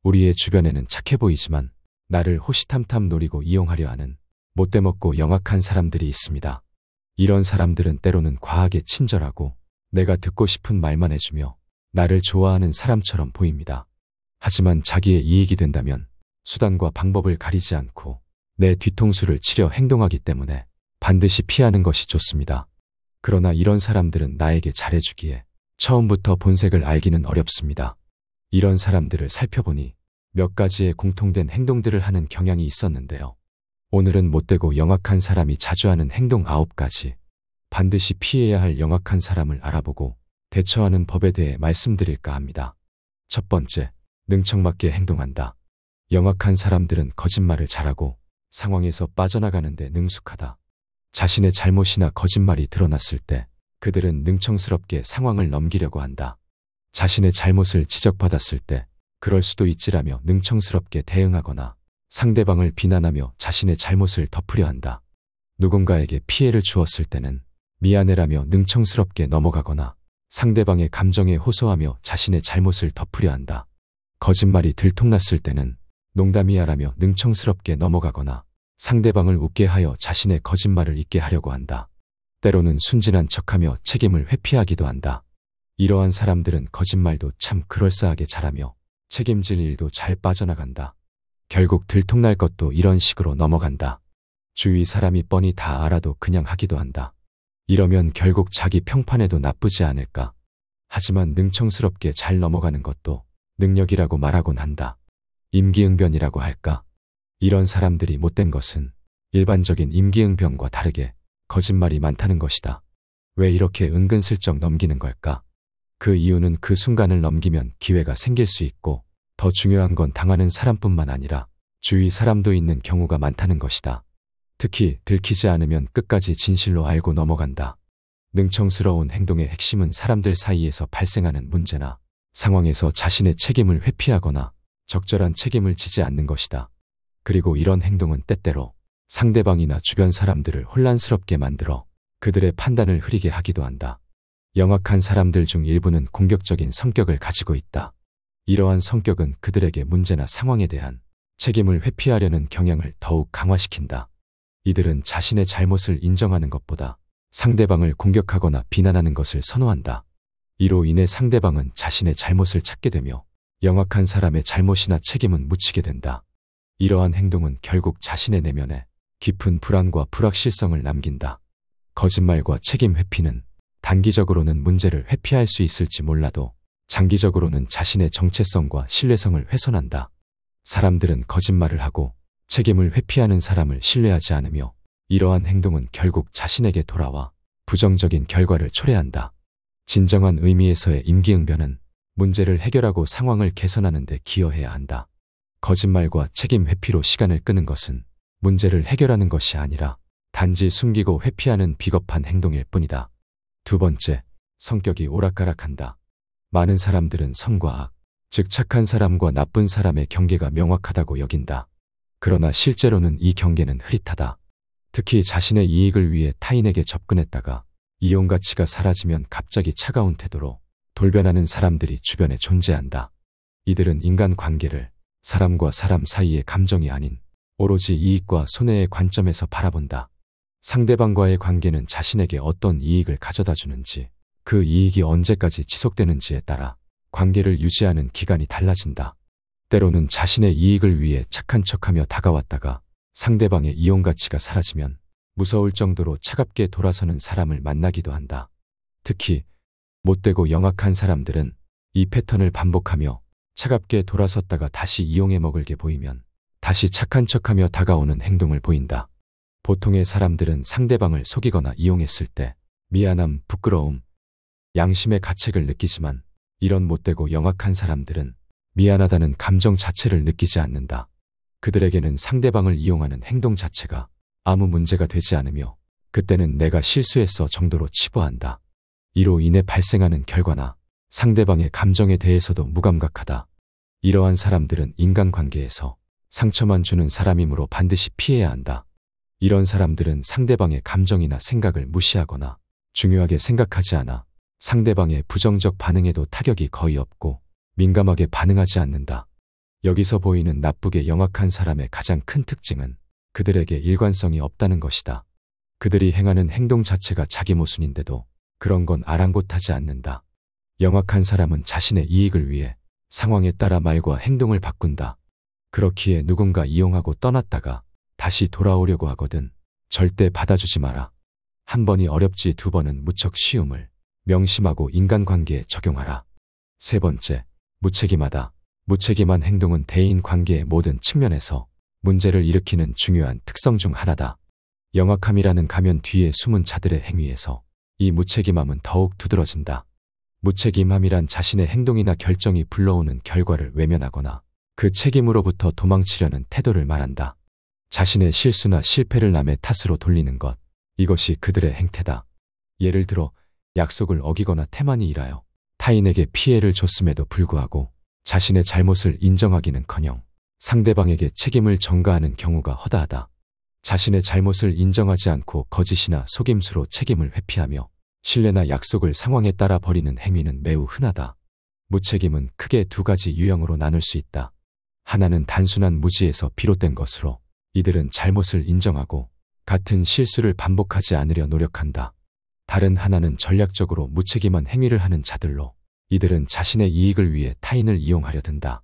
우리의 주변에는 착해 보이지만 나를 호시탐탐 노리고 이용하려 하는 못돼먹고 영악한 사람들이 있습니다. 이런 사람들은 때로는 과하게 친절하고 내가 듣고 싶은 말만 해주며 나를 좋아하는 사람처럼 보입니다. 하지만 자기의 이익이 된다면 수단과 방법을 가리지 않고 내 뒤통수를 치려 행동하기 때문에 반드시 피하는 것이 좋습니다. 그러나 이런 사람들은 나에게 잘해주기에 처음부터 본색을 알기는 어렵습니다. 이런 사람들을 살펴보니 몇 가지의 공통된 행동들을 하는 경향이 있었는데요. 오늘은 못되고 영악한 사람이 자주 하는 행동 9가지, 반드시 피해야 할 영악한 사람을 알아보고 대처하는 법에 대해 말씀드릴까 합니다. 첫 번째, 능청맞게 행동한다. 영악한 사람들은 거짓말을 잘하고 상황에서 빠져나가는 데 능숙하다. 자신의 잘못이나 거짓말이 드러났을 때 그들은 능청스럽게 상황을 넘기려고 한다. 자신의 잘못을 지적받았을 때 그럴 수도 있지라며 능청스럽게 대응하거나 상대방을 비난하며 자신의 잘못을 덮으려 한다. 누군가에게 피해를 주었을 때는 미안해라며 능청스럽게 넘어가거나 상대방의 감정에 호소하며 자신의 잘못을 덮으려 한다. 거짓말이 들통났을 때는 농담이야라며 능청스럽게 넘어가거나 상대방을 웃게 하여 자신의 거짓말을 잊게 하려고 한다. 때로는 순진한 척하며 책임을 회피하기도 한다. 이러한 사람들은 거짓말도 참 그럴싸하게 잘하며 책임질 일도 잘 빠져나간다. 결국 들통날 것도 이런 식으로 넘어간다. 주위 사람이 뻔히 다 알아도 그냥 하기도 한다. 이러면 결국 자기 평판에도 나쁘지 않을까. 하지만 능청스럽게 잘 넘어가는 것도 능력이라고 말하곤 한다. 임기응변이라고 할까? 이런 사람들이 못된 것은 일반적인 임기응변과 다르게 거짓말이 많다는 것이다. 왜 이렇게 은근슬쩍 넘기는 걸까? 그 이유는 그 순간을 넘기면 기회가 생길 수 있고 더 중요한 건 당하는 사람뿐만 아니라 주위 사람도 있는 경우가 많다는 것이다. 특히 들키지 않으면 끝까지 진실로 알고 넘어간다. 능청스러운 행동의 핵심은 사람들 사이에서 발생하는 문제나 상황에서 자신의 책임을 회피하거나 적절한 책임을 지지 않는 것이다. 그리고 이런 행동은 때때로 상대방이나 주변 사람들을 혼란스럽게 만들어 그들의 판단을 흐리게 하기도 한다. 영악한 사람들 중 일부는 공격적인 성격을 가지고 있다. 이러한 성격은 그들에게 문제나 상황에 대한 책임을 회피하려는 경향을 더욱 강화시킨다. 이들은 자신의 잘못을 인정하는 것보다 상대방을 공격하거나 비난하는 것을 선호한다. 이로 인해 상대방은 자신의 잘못을 찾게 되며 영악한 사람의 잘못이나 책임은 묻히게 된다. 이러한 행동은 결국 자신의 내면에 깊은 불안과 불확실성을 남긴다. 거짓말과 책임 회피는 단기적으로는 문제를 회피할 수 있을지 몰라도 장기적으로는 자신의 정체성과 신뢰성을 훼손한다. 사람들은 거짓말을 하고 책임을 회피하는 사람을 신뢰하지 않으며 이러한 행동은 결국 자신에게 돌아와 부정적인 결과를 초래한다. 진정한 의미에서의 임기응변은 문제를 해결하고 상황을 개선하는 데 기여해야 한다. 거짓말과 책임 회피로 시간을 끄는 것은 문제를 해결하는 것이 아니라 단지 숨기고 회피하는 비겁한 행동일 뿐이다. 두 번째, 성격이 오락가락한다. 많은 사람들은 선과 악, 즉 착한 사람과 나쁜 사람의 경계가 명확하다고 여긴다. 그러나 실제로는 이 경계는 흐릿하다. 특히 자신의 이익을 위해 타인에게 접근했다가 이용 가치가 사라지면 갑자기 차가운 태도로 돌변하는 사람들이 주변에 존재한다. 이들은 인간관계를 사람과 사람 사이의 감정이 아닌 오로지 이익과 손해의 관점에서 바라본다. 상대방과의 관계는 자신에게 어떤 이익을 가져다 주는지, 그 이익이 언제까지 지속되는지에 따라 관계를 유지하는 기간이 달라진다. 때로는 자신의 이익을 위해 착한 척하며 다가왔다가 상대방의 이용 가치가 사라지면 무서울 정도로 차갑게 돌아서는 사람을 만나기도 한다. 특히 못되고 영악한 사람들은 이 패턴을 반복하며 차갑게 돌아섰다가 다시 이용해 먹을게 보이면 다시 착한 척하며 다가오는 행동을 보인다. 보통의 사람들은 상대방을 속이거나 이용했을 때 미안함, 부끄러움, 양심의 가책을 느끼지만 이런 못되고 영악한 사람들은 미안하다는 감정 자체를 느끼지 않는다. 그들에게는 상대방을 이용하는 행동 자체가 아무 문제가 되지 않으며 그때는 내가 실수했어 정도로 치부한다. 이로 인해 발생하는 결과나 상대방의 감정에 대해서도 무감각하다. 이러한 사람들은 인간관계에서 상처만 주는 사람이므로 반드시 피해야 한다. 이런 사람들은 상대방의 감정이나 생각을 무시하거나 중요하게 생각하지 않아 상대방의 부정적 반응에도 타격이 거의 없고 민감하게 반응하지 않는다. 여기서 보이는 나쁘게 영악한 사람의 가장 큰 특징은 그들에게 일관성이 없다는 것이다. 그들이 행하는 행동 자체가 자기 모순인데도 그런 건 아랑곳하지 않는다. 영악한 사람은 자신의 이익을 위해 상황에 따라 말과 행동을 바꾼다. 그렇기에 누군가 이용하고 떠났다가 다시 돌아오려고 하거든 절대 받아주지 마라. 한 번이 어렵지 두 번은 무척 쉬움을 명심하고 인간관계에 적용하라. 세 번째, 무책임하다. 무책임한 행동은 대인 관계의 모든 측면에서 문제를 일으키는 중요한 특성 중 하나다. 영악함이라는 가면 뒤에 숨은 자들의 행위에서 이 무책임함은 더욱 두드러진다. 무책임함이란 자신의 행동이나 결정이 불러오는 결과를 외면하거나 그 책임으로부터 도망치려는 태도를 말한다. 자신의 실수나 실패를 남의 탓으로 돌리는 것, 이것이 그들의 행태다. 예를 들어 약속을 어기거나 태만히 일하여 타인에게 피해를 줬음에도 불구하고 자신의 잘못을 인정하기는커녕 상대방에게 책임을 전가하는 경우가 허다하다. 자신의 잘못을 인정하지 않고 거짓이나 속임수로 책임을 회피하며 신뢰나 약속을 상황에 따라 버리는 행위는 매우 흔하다. 무책임은 크게 두 가지 유형으로 나눌 수 있다. 하나는 단순한 무지에서 비롯된 것으로 이들은 잘못을 인정하고 같은 실수를 반복하지 않으려 노력한다. 다른 하나는 전략적으로 무책임한 행위를 하는 자들로 이들은 자신의 이익을 위해 타인을 이용하려 든다.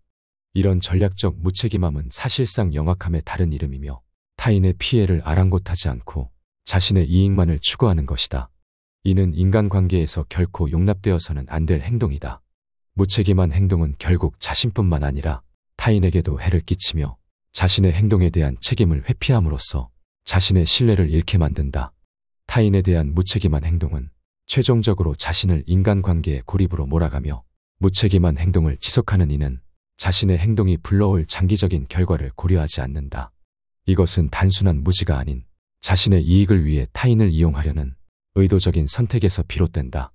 이런 전략적 무책임함은 사실상 영악함의 다른 이름이며 타인의 피해를 아랑곳하지 않고 자신의 이익만을 추구하는 것이다. 이는 인간관계에서 결코 용납되어서는 안 될 행동이다. 무책임한 행동은 결국 자신뿐만 아니라 타인에게도 해를 끼치며 자신의 행동에 대한 책임을 회피함으로써 자신의 신뢰를 잃게 만든다. 타인에 대한 무책임한 행동은 최종적으로 자신을 인간관계의 고립으로 몰아가며 무책임한 행동을 지속하는 이는 자신의 행동이 불러올 장기적인 결과를 고려하지 않는다. 이것은 단순한 무지가 아닌 자신의 이익을 위해 타인을 이용하려는 의도적인 선택에서 비롯된다.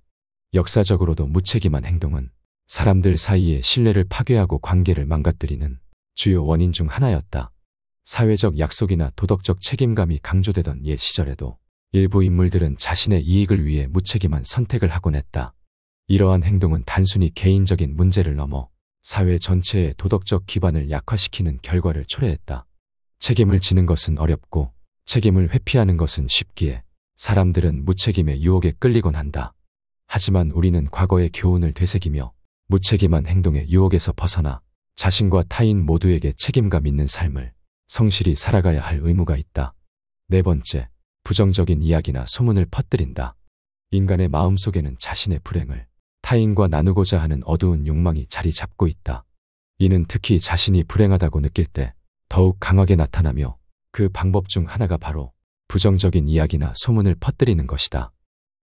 역사적으로도 무책임한 행동은 사람들 사이의 신뢰를 파괴하고 관계를 망가뜨리는 주요 원인 중 하나였다. 사회적 약속이나 도덕적 책임감이 강조되던 옛 시절에도 일부 인물들은 자신의 이익을 위해 무책임한 선택을 하곤 했다. 이러한 행동은 단순히 개인적인 문제를 넘어 사회 전체의 도덕적 기반을 약화시키는 결과를 초래했다. 책임을 지는 것은 어렵고 책임을 회피하는 것은 쉽기에 사람들은 무책임의 유혹에 끌리곤 한다. 하지만 우리는 과거의 교훈을 되새기며 무책임한 행동의 유혹에서 벗어나 자신과 타인 모두에게 책임감 있는 삶을 성실히 살아가야 할 의무가 있다. 네 번째, 부정적인 이야기나 소문을 퍼뜨린다. 인간의 마음속에는 자신의 불행을 타인과 나누고자 하는 어두운 욕망이 자리 잡고 있다. 이는 특히 자신이 불행하다고 느낄 때 더욱 강하게 나타나며 그 방법 중 하나가 바로 부정적인 이야기나 소문을 퍼뜨리는 것이다.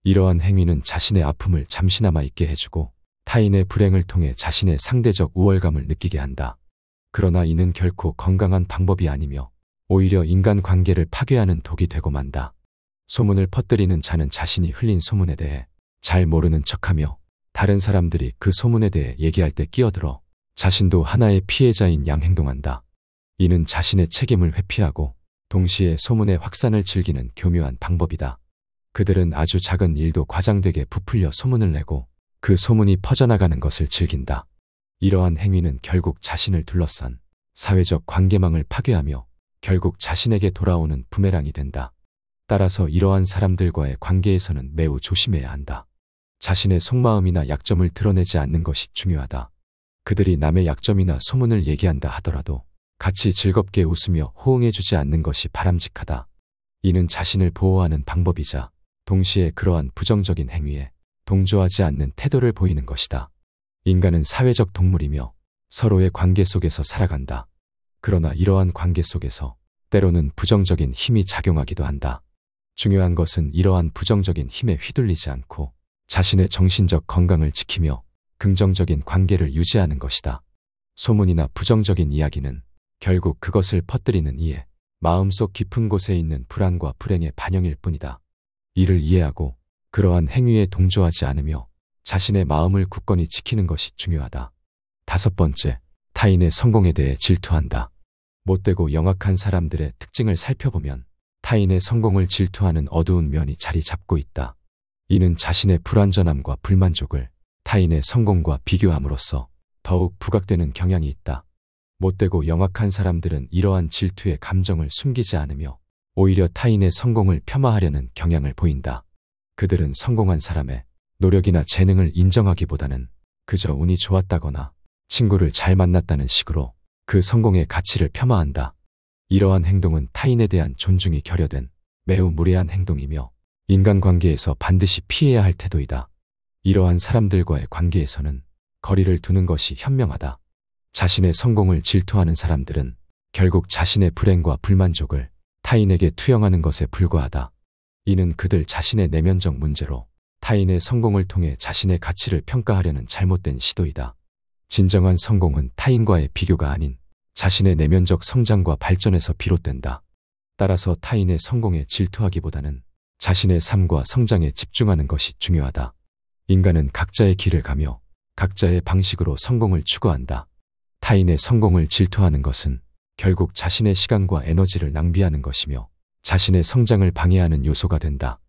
이러한 행위는 자신의 아픔을 잠시나마 잊게 해주고 타인의 불행을 통해 자신의 상대적 우월감을 느끼게 한다. 그러나 이는 결코 건강한 방법이 아니며 오히려 인간관계를 파괴하는 독이 되고 만다. 소문을 퍼뜨리는 자는 자신이 흘린 소문에 대해 잘 모르는 척하며 다른 사람들이 그 소문에 대해 얘기할 때 끼어들어 자신도 하나의 피해자인 양 행동한다. 이는 자신의 책임을 회피하고 동시에 소문의 확산을 즐기는 교묘한 방법이다. 그들은 아주 작은 일도 과장되게 부풀려 소문을 내고 그 소문이 퍼져나가는 것을 즐긴다. 이러한 행위는 결국 자신을 둘러싼 사회적 관계망을 파괴하며 결국 자신에게 돌아오는 부메랑이 된다. 따라서 이러한 사람들과의 관계에서는 매우 조심해야 한다. 자신의 속마음이나 약점을 드러내지 않는 것이 중요하다. 그들이 남의 약점이나 소문을 얘기한다 하더라도 같이 즐겁게 웃으며 호응해주지 않는 것이 바람직하다. 이는 자신을 보호하는 방법이자 동시에 그러한 부정적인 행위에 동조하지 않는 태도를 보이는 것이다. 인간은 사회적 동물이며 서로의 관계 속에서 살아간다. 그러나 이러한 관계 속에서 때로는 부정적인 힘이 작용하기도 한다. 중요한 것은 이러한 부정적인 힘에 휘둘리지 않고 자신의 정신적 건강을 지키며 긍정적인 관계를 유지하는 것이다. 소문이나 부정적인 이야기는 결국 그것을 퍼뜨리는 이의 마음속 깊은 곳에 있는 불안과 불행의 반영일 뿐이다. 이를 이해하고 그러한 행위에 동조하지 않으며 자신의 마음을 굳건히 지키는 것이 중요하다. 다섯 번째, 타인의 성공에 대해 질투한다. 못되고 영악한 사람들의 특징을 살펴보면 타인의 성공을 질투하는 어두운 면이 자리 잡고 있다. 이는 자신의 불완전함과 불만족을 타인의 성공과 비교함으로써 더욱 부각되는 경향이 있다. 못되고 영악한 사람들은 이러한 질투의 감정을 숨기지 않으며 오히려 타인의 성공을 폄하하려는 경향을 보인다. 그들은 성공한 사람의 노력이나 재능을 인정하기보다는 그저 운이 좋았다거나 친구를 잘 만났다는 식으로 그 성공의 가치를 폄하한다. 이러한 행동은 타인에 대한 존중이 결여된 매우 무례한 행동이며 인간관계에서 반드시 피해야 할 태도이다. 이러한 사람들과의 관계에서는 거리를 두는 것이 현명하다. 자신의 성공을 질투하는 사람들은 결국 자신의 불행과 불만족을 타인에게 투영하는 것에 불과하다. 이는 그들 자신의 내면적 문제로 타인의 성공을 통해 자신의 가치를 평가하려는 잘못된 시도이다. 진정한 성공은 타인과의 비교가 아닌 자신의 내면적 성장과 발전에서 비롯된다. 따라서 타인의 성공에 질투하기보다는 자신의 삶과 성장에 집중하는 것이 중요하다. 인간은 각자의 길을 가며 각자의 방식으로 성공을 추구한다. 타인의 성공을 질투하는 것은 결국 자신의 시간과 에너지를 낭비하는 것이며 자신의 성장을 방해하는 요소가 된다.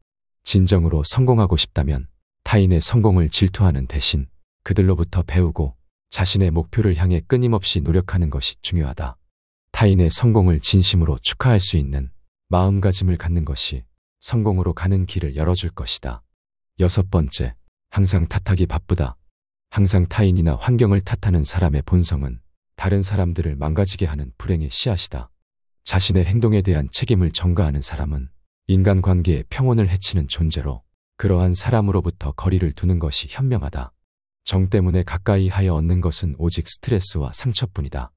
진정으로 성공하고 싶다면 타인의 성공을 질투하는 대신 그들로부터 배우고 자신의 목표를 향해 끊임없이 노력하는 것이 중요하다. 타인의 성공을 진심으로 축하할 수 있는 마음가짐을 갖는 것이 성공으로 가는 길을 열어줄 것이다. 6번째, 항상 탓하기 바쁘다. 항상 타인이나 환경을 탓하는 사람의 본성은 다른 사람들을 망가지게 하는 불행의 씨앗이다. 자신의 행동에 대한 책임을 전가하는 사람은 인간관계의 평온을 해치는 존재로 그러한 사람으로부터 거리를 두는 것이 현명하다. 정 때문에 가까이 하여 얻는 것은 오직 스트레스와 상처뿐이다.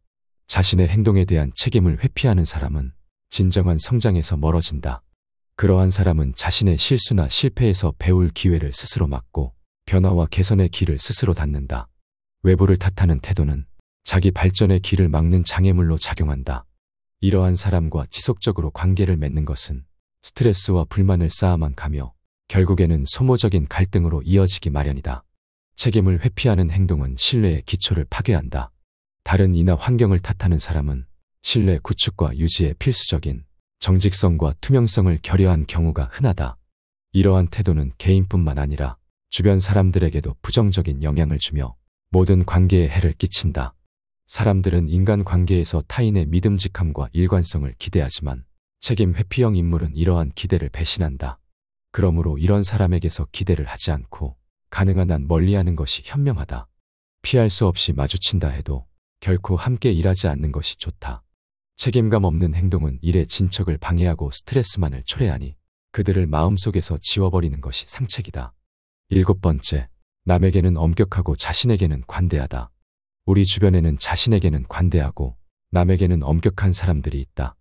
자신의 행동에 대한 책임을 회피하는 사람은 진정한 성장에서 멀어진다. 그러한 사람은 자신의 실수나 실패에서 배울 기회를 스스로 막고 변화와 개선의 길을 스스로 닫는다. 외부를 탓하는 태도는 자기 발전의 길을 막는 장애물로 작용한다. 이러한 사람과 지속적으로 관계를 맺는 것은 스트레스와 불만을 쌓아만 가며 결국에는 소모적인 갈등으로 이어지기 마련이다. 책임을 회피하는 행동은 신뢰의 기초를 파괴한다. 다른 이나 환경을 탓하는 사람은 신뢰 구축과 유지에 필수적인 정직성과 투명성을 결여한 경우가 흔하다. 이러한 태도는 개인뿐만 아니라 주변 사람들에게도 부정적인 영향을 주며 모든 관계에 해를 끼친다. 사람들은 인간관계에서 타인의 믿음직함과 일관성을 기대하지만 책임 회피형 인물은 이러한 기대를 배신한다. 그러므로 이런 사람에게서 기대를 하지 않고 가능한 한 멀리하는 것이 현명하다. 피할 수 없이 마주친다 해도 결코 함께 일하지 않는 것이 좋다. 책임감 없는 행동은 일의 진척을 방해하고 스트레스만을 초래하니 그들을 마음속에서 지워버리는 것이 상책이다. 7번째, 남에게는 엄격하고 자신에게는 관대하다. 우리 주변에는 자신에게는 관대하고 남에게는 엄격한 사람들이 있다.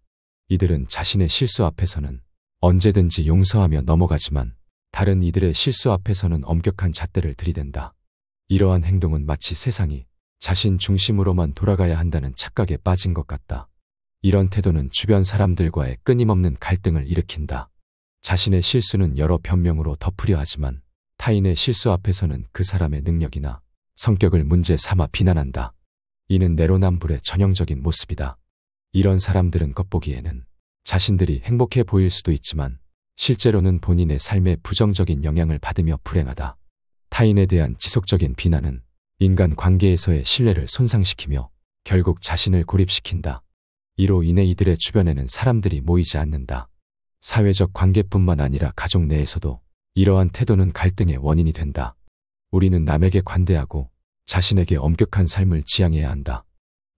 이들은 자신의 실수 앞에서는 언제든지 용서하며 넘어가지만 다른 이들의 실수 앞에서는 엄격한 잣대를 들이댄다. 이러한 행동은 마치 세상이 자신 중심으로만 돌아가야 한다는 착각에 빠진 것 같다. 이런 태도는 주변 사람들과의 끊임없는 갈등을 일으킨다. 자신의 실수는 여러 변명으로 덮으려 하지만 타인의 실수 앞에서는 그 사람의 능력이나 성격을 문제 삼아 비난한다. 이는 내로남불의 전형적인 모습이다. 이런 사람들은 겉보기에는 자신들이 행복해 보일 수도 있지만 실제로는 본인의 삶에 부정적인 영향을 받으며 불행하다. 타인에 대한 지속적인 비난은 인간 관계에서의 신뢰를 손상시키며 결국 자신을 고립시킨다. 이로 인해 이들의 주변에는 사람들이 모이지 않는다. 사회적 관계뿐만 아니라 가족 내에서도 이러한 태도는 갈등의 원인이 된다. 우리는 남에게 관대하고 자신에게 엄격한 삶을 지향해야 한다.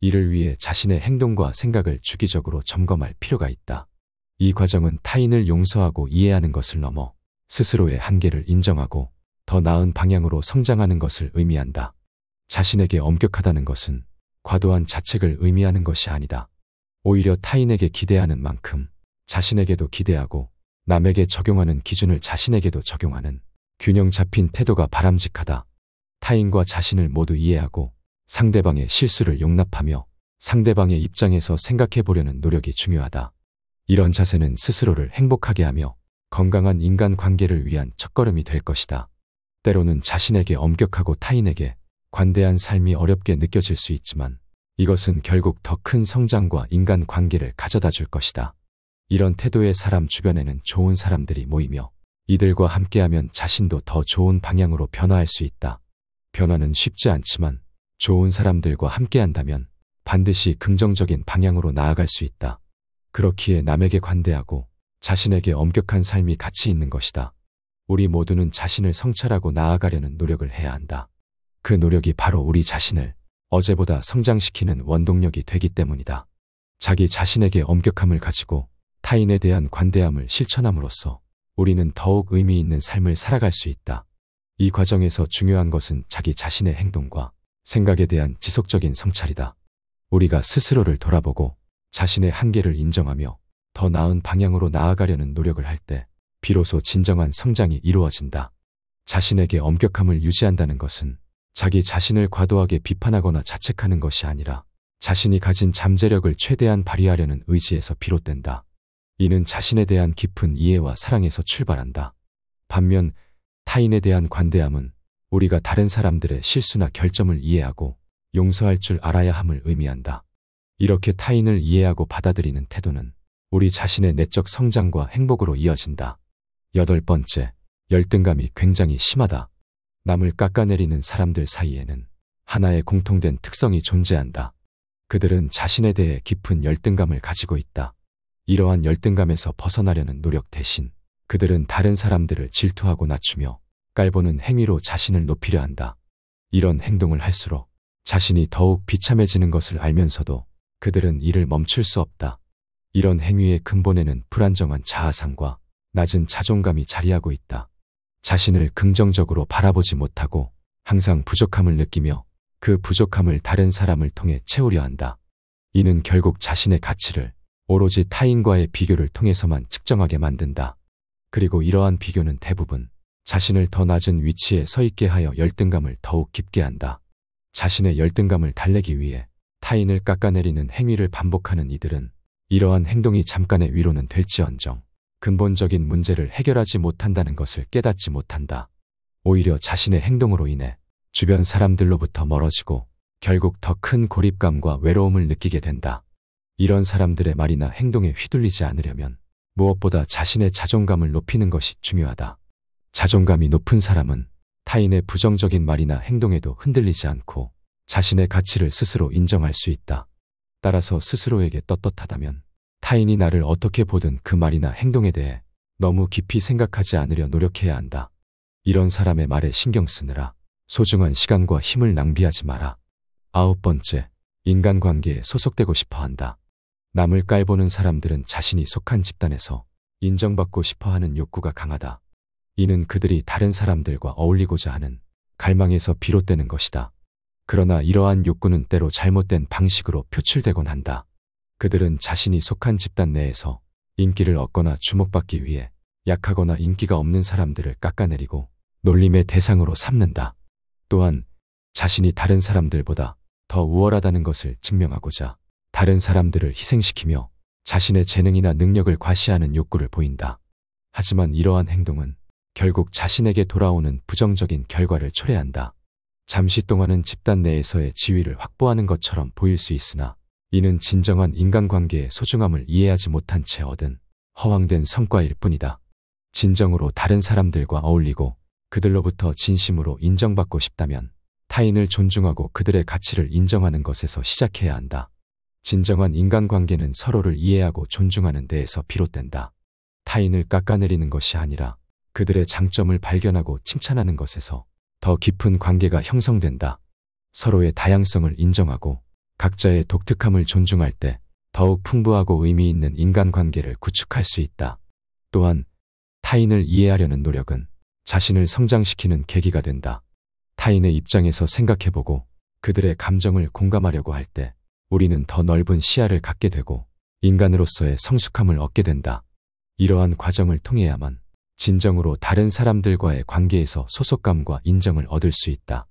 이를 위해 자신의 행동과 생각을 주기적으로 점검할 필요가 있다. 이 과정은 타인을 용서하고 이해하는 것을 넘어 스스로의 한계를 인정하고 더 나은 방향으로 성장하는 것을 의미한다. 자신에게 엄격하다는 것은 과도한 자책을 의미하는 것이 아니다. 오히려 타인에게 기대하는 만큼 자신에게도 기대하고 남에게 적용하는 기준을 자신에게도 적용하는 균형 잡힌 태도가 바람직하다. 타인과 자신을 모두 이해하고 상대방의 실수를 용납하며 상대방의 입장에서 생각해 보려는 노력이 중요하다. 이런 자세는 스스로를 행복하게 하며 건강한 인간관계를 위한 첫걸음이 될 것이다. 때로는 자신에게 엄격하고 타인에게 관대한 삶이 어렵게 느껴질 수 있지만 이것은 결국 더 큰 성장과 인간관계를 가져다 줄 것이다. 이런 태도의 사람 주변에는 좋은 사람들이 모이며 이들과 함께하면 자신도 더 좋은 방향으로 변화할 수 있다. 변화는 쉽지 않지만 좋은 사람들과 함께한다면 반드시 긍정적인 방향으로 나아갈 수 있다. 그렇기에 남에게 관대하고 자신에게 엄격한 삶이 가치 있는 것이다. 우리 모두는 자신을 성찰하고 나아가려는 노력을 해야 한다. 그 노력이 바로 우리 자신을 어제보다 성장시키는 원동력이 되기 때문이다. 자기 자신에게 엄격함을 가지고 타인에 대한 관대함을 실천함으로써 우리는 더욱 의미 있는 삶을 살아갈 수 있다. 이 과정에서 중요한 것은 자기 자신의 행동과 생각에 대한 지속적인 성찰이다. 우리가 스스로를 돌아보고 자신의 한계를 인정하며 더 나은 방향으로 나아가려는 노력을 할 때 비로소 진정한 성장이 이루어진다. 자신에게 엄격함을 유지한다는 것은 자기 자신을 과도하게 비판하거나 자책하는 것이 아니라 자신이 가진 잠재력을 최대한 발휘하려는 의지에서 비롯된다. 이는 자신에 대한 깊은 이해와 사랑에서 출발한다. 반면 타인에 대한 관대함은 우리가 다른 사람들의 실수나 결점을 이해하고 용서할 줄 알아야 함을 의미한다. 이렇게 타인을 이해하고 받아들이는 태도는 우리 자신의 내적 성장과 행복으로 이어진다. 8번째, 열등감이 굉장히 심하다. 남을 깎아내리는 사람들 사이에는 하나의 공통된 특성이 존재한다. 그들은 자신에 대해 깊은 열등감을 가지고 있다. 이러한 열등감에서 벗어나려는 노력 대신 그들은 다른 사람들을 질투하고 낮추며 깔보는 행위로 자신을 높이려 한다. 이런 행동을 할수록 자신이 더욱 비참해지는 것을 알면서도 그들은 이를 멈출 수 없다. 이런 행위의 근본에는 불안정한 자아상과 낮은 자존감이 자리하고 있다. 자신을 긍정적으로 바라보지 못하고 항상 부족함을 느끼며 그 부족함을 다른 사람을 통해 채우려 한다. 이는 결국 자신의 가치를 오로지 타인과의 비교를 통해서만 측정하게 만든다. 그리고 이러한 비교는 대부분 자신을 더 낮은 위치에 서 있게 하여 열등감을 더욱 깊게 한다. 자신의 열등감을 달래기 위해 타인을 깎아내리는 행위를 반복하는 이들은 이러한 행동이 잠깐의 위로는 될지언정 근본적인 문제를 해결하지 못한다는 것을 깨닫지 못한다. 오히려 자신의 행동으로 인해 주변 사람들로부터 멀어지고 결국 더 큰 고립감과 외로움을 느끼게 된다. 이런 사람들의 말이나 행동에 휘둘리지 않으려면 무엇보다 자신의 자존감을 높이는 것이 중요하다. 자존감이 높은 사람은 타인의 부정적인 말이나 행동에도 흔들리지 않고 자신의 가치를 스스로 인정할 수 있다. 따라서 스스로에게 떳떳하다면 타인이 나를 어떻게 보든 그 말이나 행동에 대해 너무 깊이 생각하지 않으려 노력해야 한다. 이런 사람의 말에 신경 쓰느라 소중한 시간과 힘을 낭비하지 마라. 9번째, 인간관계에 소속되고 싶어 한다. 남을 깔보는 사람들은 자신이 속한 집단에서 인정받고 싶어 하는 욕구가 강하다. 이는 그들이 다른 사람들과 어울리고자 하는 갈망에서 비롯되는 것이다. 그러나 이러한 욕구는 때로 잘못된 방식으로 표출되곤 한다. 그들은 자신이 속한 집단 내에서 인기를 얻거나 주목받기 위해 약하거나 인기가 없는 사람들을 깎아내리고 놀림의 대상으로 삼는다. 또한 자신이 다른 사람들보다 더 우월하다는 것을 증명하고자 다른 사람들을 희생시키며 자신의 재능이나 능력을 과시하는 욕구를 보인다. 하지만 이러한 행동은 결국 자신에게 돌아오는 부정적인 결과를 초래한다. 잠시 동안은 집단 내에서의 지위를 확보하는 것처럼 보일 수 있으나 이는 진정한 인간관계의 소중함을 이해하지 못한 채 얻은 허황된 성과일 뿐이다. 진정으로 다른 사람들과 어울리고 그들로부터 진심으로 인정받고 싶다면 타인을 존중하고 그들의 가치를 인정하는 것에서 시작해야 한다. 진정한 인간관계는 서로를 이해하고 존중하는 데에서 비롯된다. 타인을 깎아내리는 것이 아니라 그들의 장점을 발견하고 칭찬하는 것에서 더 깊은 관계가 형성된다. 서로의 다양성을 인정하고 각자의 독특함을 존중할 때 더욱 풍부하고 의미 있는 인간관계를 구축할 수 있다. 또한 타인을 이해하려는 노력은 자신을 성장시키는 계기가 된다. 타인의 입장에서 생각해보고 그들의 감정을 공감하려고 할 때 우리는 더 넓은 시야를 갖게 되고 인간으로서의 성숙함을 얻게 된다. 이러한 과정을 통해야만 진정으로 다른 사람들과의 관계에서 소속감과 인정을 얻을 수 있다.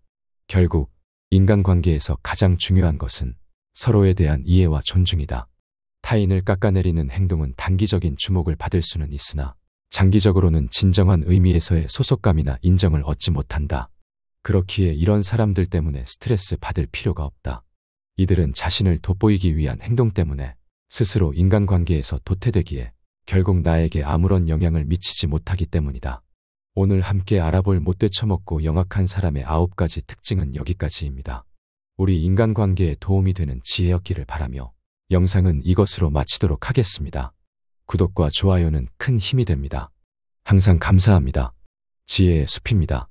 결국 인간관계에서 가장 중요한 것은 서로에 대한 이해와 존중이다. 타인을 깎아내리는 행동은 단기적인 주목을 받을 수는 있으나 장기적으로는 진정한 의미에서의 소속감이나 인정을 얻지 못한다. 그렇기에 이런 사람들 때문에 스트레스 받을 필요가 없다. 이들은 자신을 돋보이기 위한 행동 때문에 스스로 인간관계에서 도태되기에 결국 나에게 아무런 영향을 미치지 못하기 때문이다. 오늘 함께 알아볼 못 되쳐먹고 영악한 사람의 9가지 특징은 여기까지입니다. 우리 인간관계에 도움이 되는 지혜였기를 바라며 영상은 이것으로 마치도록 하겠습니다. 구독과 좋아요는 큰 힘이 됩니다. 항상 감사합니다. 지혜의 숲입니다.